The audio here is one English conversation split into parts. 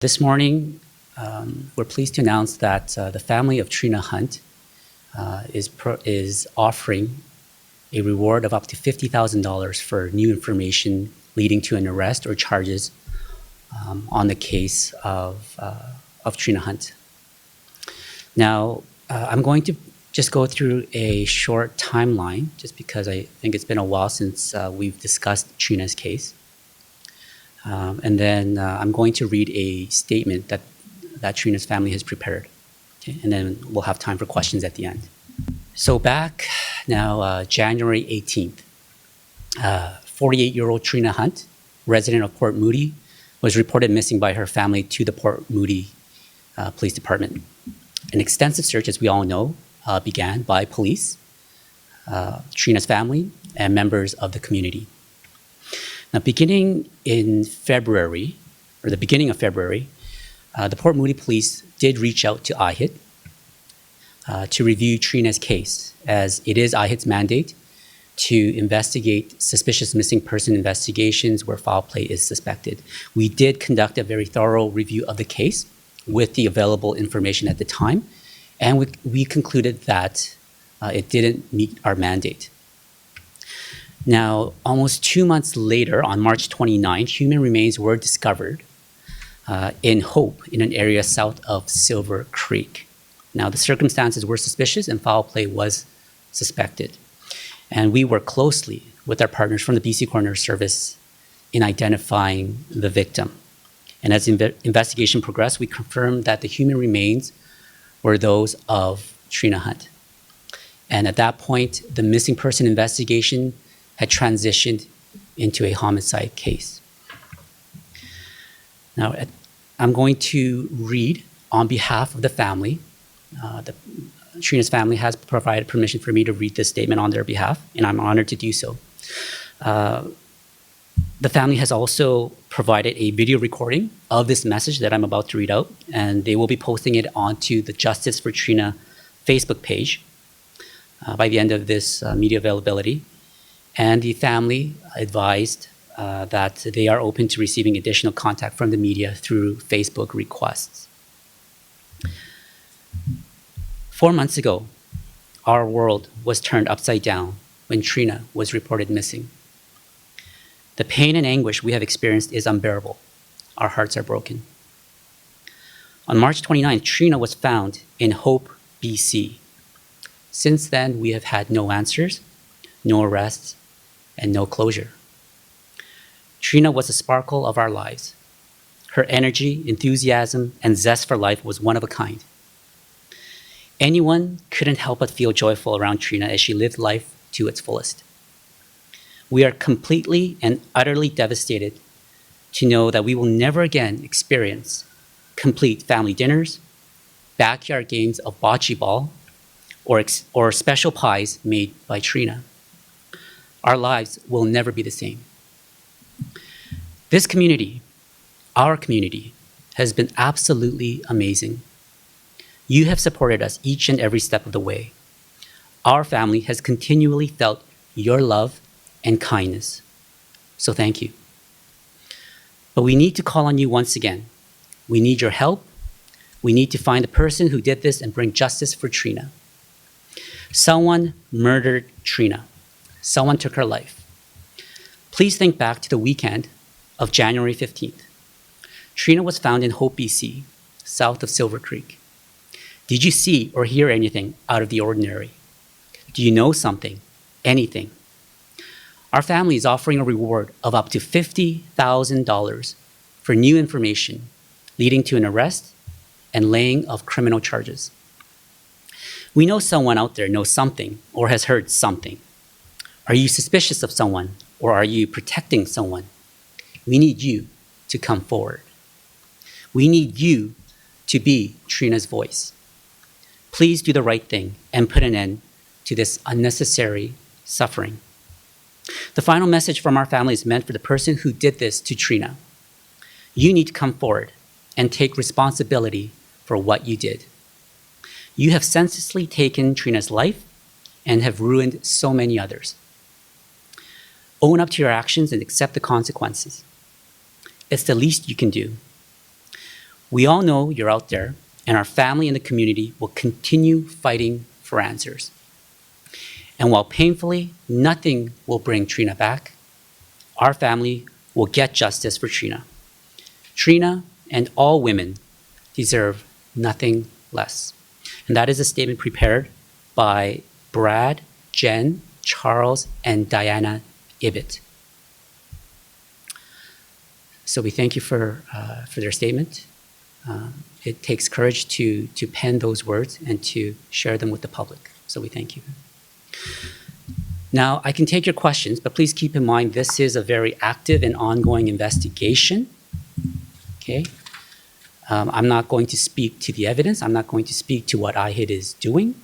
This morning, we're pleased to announce that the family of Trina Hunt is offering a reward of up to $50,000 for new information leading to an arrest or charges on the case of Trina Hunt. Now, I'm going to just go through a short timeline, just because I think it's been a while since we've discussed Trina's case. And then I'm going to read a statement that Trina's family has prepared. Okay? And then we'll have time for questions at the end. So back now, January 18th, 48-year-old Trina Hunt, resident of Port Moody, was reported missing by her family to the Port Moody Police Department. An extensive search, as we all know, began by police, Trina's family, and members of the community. Now, beginning in February, or the beginning of February, the Port Moody Police did reach out to IHIT to review Trina's case, as it is IHIT's mandate to investigate suspicious missing person investigations where foul play is suspected. We did conduct a very thorough review of the case with the available information at the time, and we concluded that it didn't meet our mandate. Now, almost 2 months later, on March 29th, human remains were discovered in Hope, in an area south of Silver Creek. Now, the circumstances were suspicious and foul play was suspected. And we worked closely with our partners from the BC Coroner Service in identifying the victim. And as the investigation progressed, we confirmed that the human remains were those of Trina Hunt. And at that point, the missing person investigation had transitioned into a homicide case. Now, I'm going to read on behalf of the family. Trina's family has provided permission for me to read this statement on their behalf, and I'm honored to do so. The family has also provided a video recording of this message that I'm about to read out, and they will be posting it onto the Justice for Trina Facebook page by the end of this media availability. And the family advised that they are open to receiving additional contact from the media through Facebook requests. 4 months ago, our world was turned upside down when Trina was reported missing. The pain and anguish we have experienced is unbearable. Our hearts are broken. On March 29th, Trina was found in Hope, BC. Since then, we have had no answers, no arrests, and no closure. Trina was the sparkle of our lives. Her energy, enthusiasm, and zest for life was one of a kind. Anyone couldn't help but feel joyful around Trina as she lived life to its fullest. We are completely and utterly devastated to know that we will never again experience complete family dinners, backyard games of bocce ball, or special pies made by Trina. Our lives will never be the same. This community, our community, has been absolutely amazing. You have supported us each and every step of the way. Our family has continually felt your love and kindness. So thank you. But we need to call on you once again. We need your help. We need to find the person who did this and bring justice for Trina. Someone murdered Trina. Someone took her life. Please think back to the weekend of January 15th. Trina was found in Hope, BC, south of Silver Creek. Did you see or hear anything out of the ordinary? Do you know something, anything? Our family is offering a reward of up to $50,000 for new information leading to an arrest and laying of criminal charges. We know someone out there knows something or has heard something. Are you suspicious of someone, or are you protecting someone? We need you to come forward. We need you to be Trina's voice. Please do the right thing and put an end to this unnecessary suffering. The final message from our family is meant for the person who did this to Trina. You need to come forward and take responsibility for what you did. You have senselessly taken Trina's life and have ruined so many others. Own up to your actions and accept the consequences. It's the least you can do. We all know you're out there, and our family and the community will continue fighting for answers. And while painfully nothing will bring Trina back, our family will get justice for Trina. Trina and all women deserve nothing less. And that is a statement prepared by Brad, Jen, Charles, and Diana Ibbett. So we thank you for their statement. It takes courage to pen those words and to share them with the public. So we thank you. Now, I can take your questions, but please keep in mind this is a very active and ongoing investigation. Okay? I'm not going to speak to the evidence. I'm not going to speak to what IHIT is doing.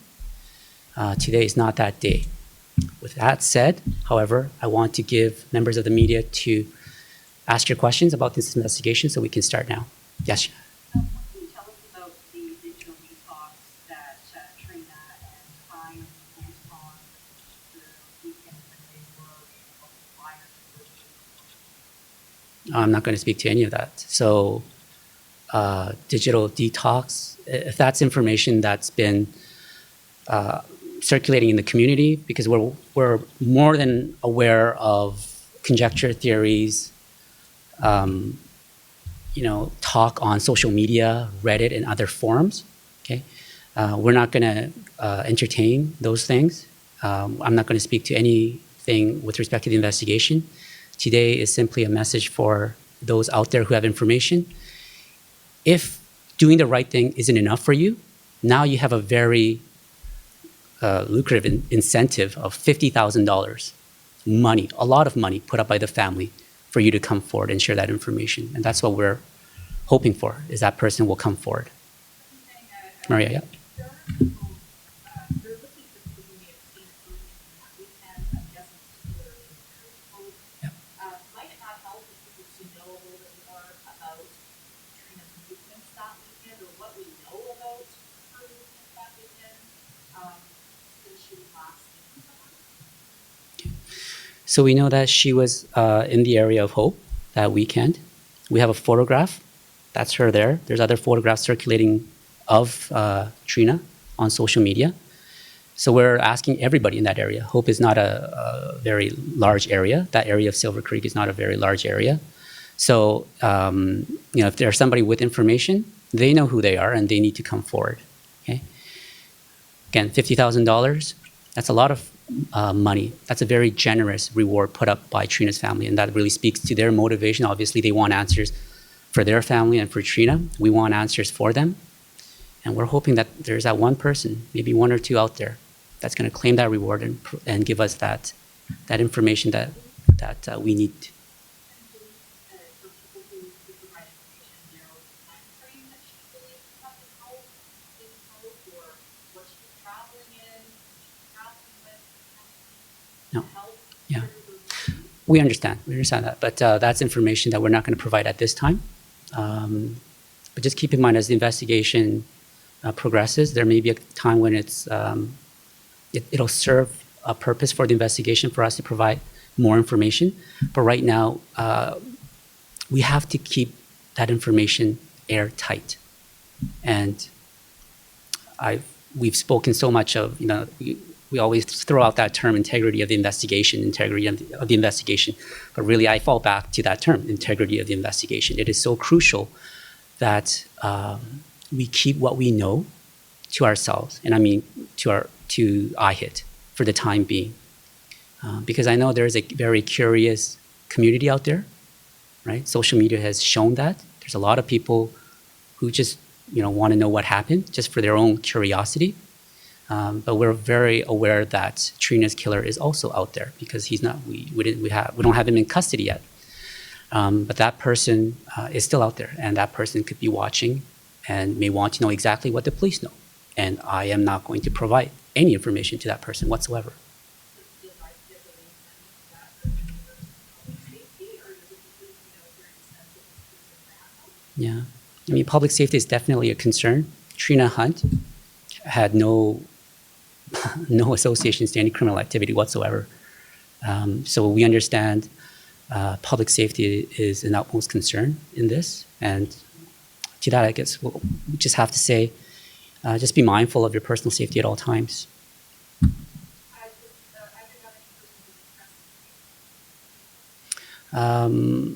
Today is not that day. With that said, however, I want to give members of the media to ask your questions about this investigation so we can start now. Yes? What can you tell us about the digital detox that Trina and I went on the weekend when they were able to fire? I'm not going to speak to any of that. So digital detox, if that's information that's been circulating in the community, because we're more than aware of conjecture theories, talk on social media, Reddit, and other forums. Okay, we're not going to entertain those things. I'm not going to speak to anything with respect to the investigation. Today is simply a message for those out there who have information. If doing the right thing isn't enough for you, now you have a very lucrative incentive of $50,000, money, a lot of money put up by the family for you to come forward and share that information. And that's what we're hoping for, is that person will come forward. Maria, yeah? There are people, they're looking for people who may have seen footage from that weekend. I'm guessing particularly in the post. Yeah. Might it not help for people to know a little bit more about Trina's movements that weekend, or what we know about her movements that weekend since she was last seen someone? So we know that she was in the area of Hope that weekend. We have a photograph. That's her there. There's other photographs circulating of Trina on social media. So we're asking everybody in that area. Hope is not a very large area. That area of Silver Creek is not a very large area. So if there's somebody with information, they know who they are and they need to come forward. Okay. Again, $50,000. That's a lot of money. That's a very generous reward put up by Trina's family, and that really speaks to their motivation. Obviously, they want answers for their family and for Trina. We want answers for them, and we're hoping that there's that one person, maybe one or two out there, that's going to claim that reward and give us that information that we need. For people who provide information, there was a time frame that she believed had been held in Hope, or what she was traveling in, traveling with, No. help. Yeah. We understand that, but that's information that we're not going to provide at this time. But just keep in mind, as the investigation progresses, there may be a time when it'll serve a purpose for the investigation for us to provide more information. But right now, we have to keep that information airtight. And we've spoken so much of, we always throw out that term, integrity of the investigation, but really I fall back to that term, integrity of the investigation. It is so crucial that we keep what we know to ourselves, and I mean to IHIT for the time being. Because I know there's a very curious community out there, right? Social media has shown that. There's a lot of people who just want to know what happened just for their own curiosity. But we're very aware that Trina's killer is also out there, because he's not. We don't have him in custody yet. But that person is still out there, and that person could be watching and may want to know exactly what the police know. And I am not going to provide any information to that person whatsoever. Yeah, I mean, public safety is definitely a concern. Trina Hunt had no associations to any criminal activity whatsoever. So we understand public safety is an utmost concern in this, and to that, I guess we'll just have to say, just be mindful of your personal safety at all times. I didn't have any person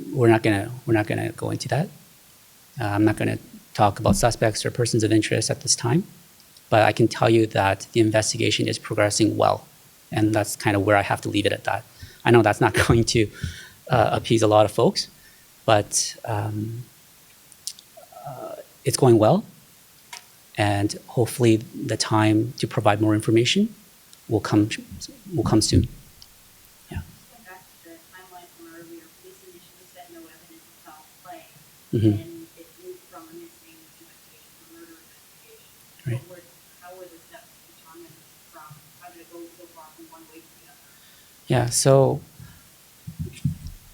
to We're not gonna go into that. I'm not gonna talk about suspects or persons of interest at this time, but I can tell you that the investigation is progressing well, and that's kind of where I have to leave it at that. I know that's not going to appease a lot of folks, but it's going well, and hopefully the time to provide more information will come soon. Yeah. Going back to the timeline from earlier, police initially said no evidence of foul play, Mhm. and it moved from a missing investigation to a murder investigation. Right. How were the steps determined from, how did it go so far from one way to the other? Yeah, so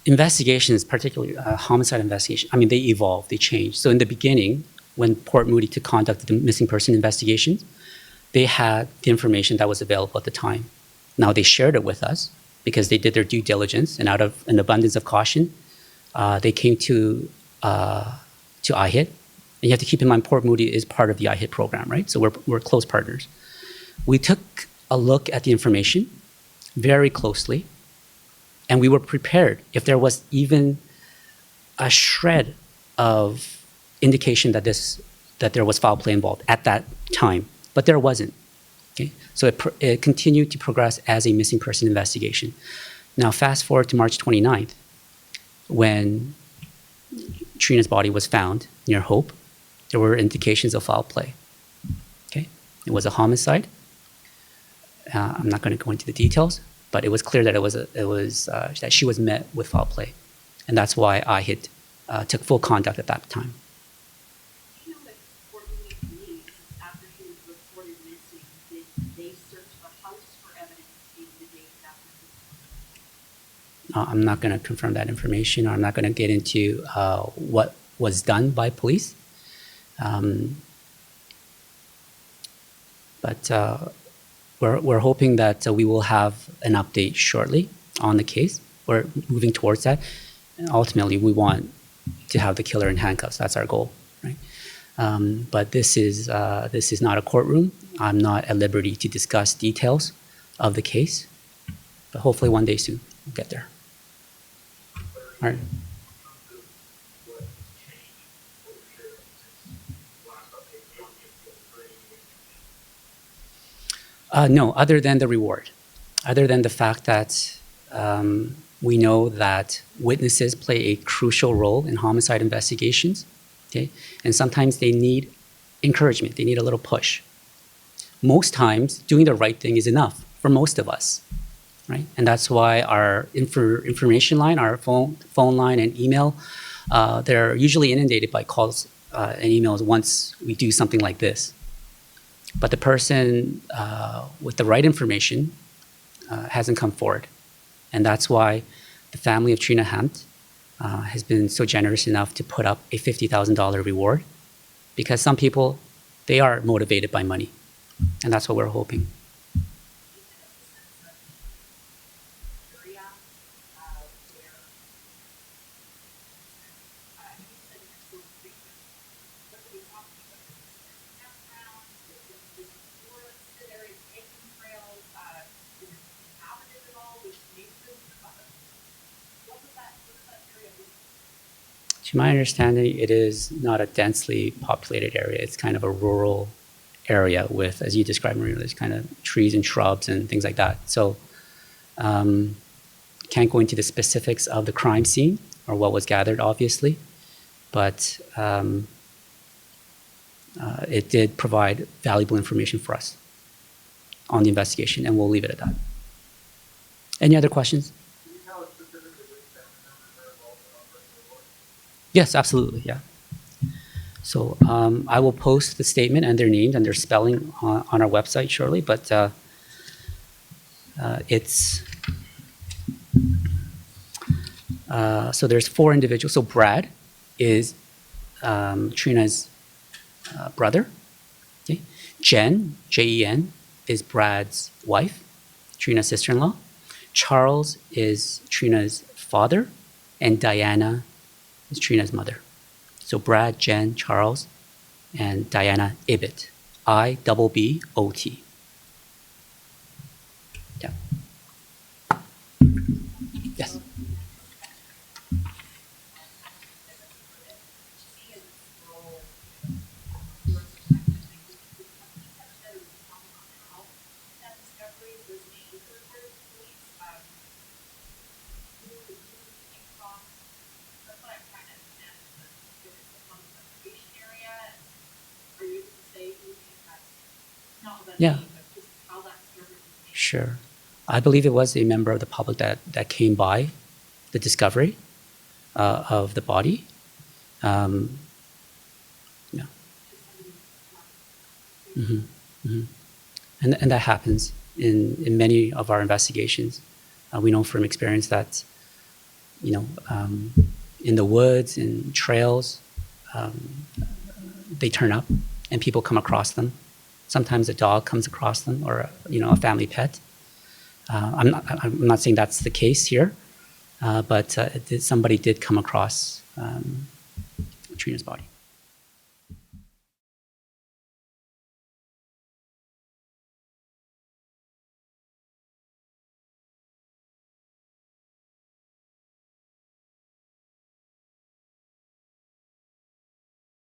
investigations, particularly homicide investigation, I mean, they evolve, they change. So in the beginning, when Port Moody to conduct the missing person investigations, they had the information that was available at the time. Now they shared it with us because they did their due diligence, and out of an abundance of caution, they came to IHIT. And you have to keep in mind, Port Moody is part of the IHIT program, right? So we're close partners. We took a look at the information very closely, and we were prepared if there was even a shred of indication that there was foul play involved at that time, but there wasn't. Okay, so it continued to progress as a missing person investigation. Now, fast forward to March 29th, when Trina's body was found near Hope, there were indications of foul play. Okay, it was a homicide. I'm not going to go into the details, but it was clear that that she was met with foul play, and that's why IHIT took full conduct at that time. Do you know that Port Moody police, after she was reported missing, did they search the house for evidence dating the date of that missing? I'm not going to confirm that information, or I'm not going to get into what was done by police. But we're hoping that we will have an update shortly on the case. We're moving towards that. And ultimately, we want to have the killer in handcuffs. That's our goal, right? But this is not a courtroom. I'm not at liberty to discuss details of the case. But hopefully one day soon, we'll get there. All right. No, other than the reward, other than the fact that we know that witnesses play a crucial role in homicide investigations, okay? And sometimes they need encouragement, they need a little push. Most times, doing the right thing is enough for most of us, right? And that's why our information line, our phone line and email, they're usually inundated by calls and emails once we do something like this. But the person with the right information hasn't come forward. And that's why the family of Trina Hunt has been so generous enough to put up a $50,000 reward, because some people, they are motivated by money. And that's what we're hoping. To my understanding, it is not a densely populated area. It's kind of a rural area with, as you described, Maria, there's kind of trees and shrubs and things like that. So can't go into the specifics of the crime scene or what was gathered, obviously, but it did provide valuable information for us on the investigation, and we'll leave it at that. Any other questions? Yes, absolutely, yeah. So I will post the statement and their names and their spelling on our website shortly, but so there's 4 individuals. So Brad is Trina's brother. Okay. Jen, Jen, is Brad's wife, Trina's sister-in-law. Charles is Trina's father, and Diana is Trina's mother. So Brad, Jen, Charles, and Diana Ibbott. IBBOT. Yeah. Yes. Yeah. Sure. I believe it was a member of the public that came by the discovery of the body. Yeah. And that happens in many of our investigations. We know from experience that, in the woods, in trails, they turn up and people come across them. Sometimes a dog comes across them or, a family pet. I'm not saying that's the case here, but somebody did come across Trina's body.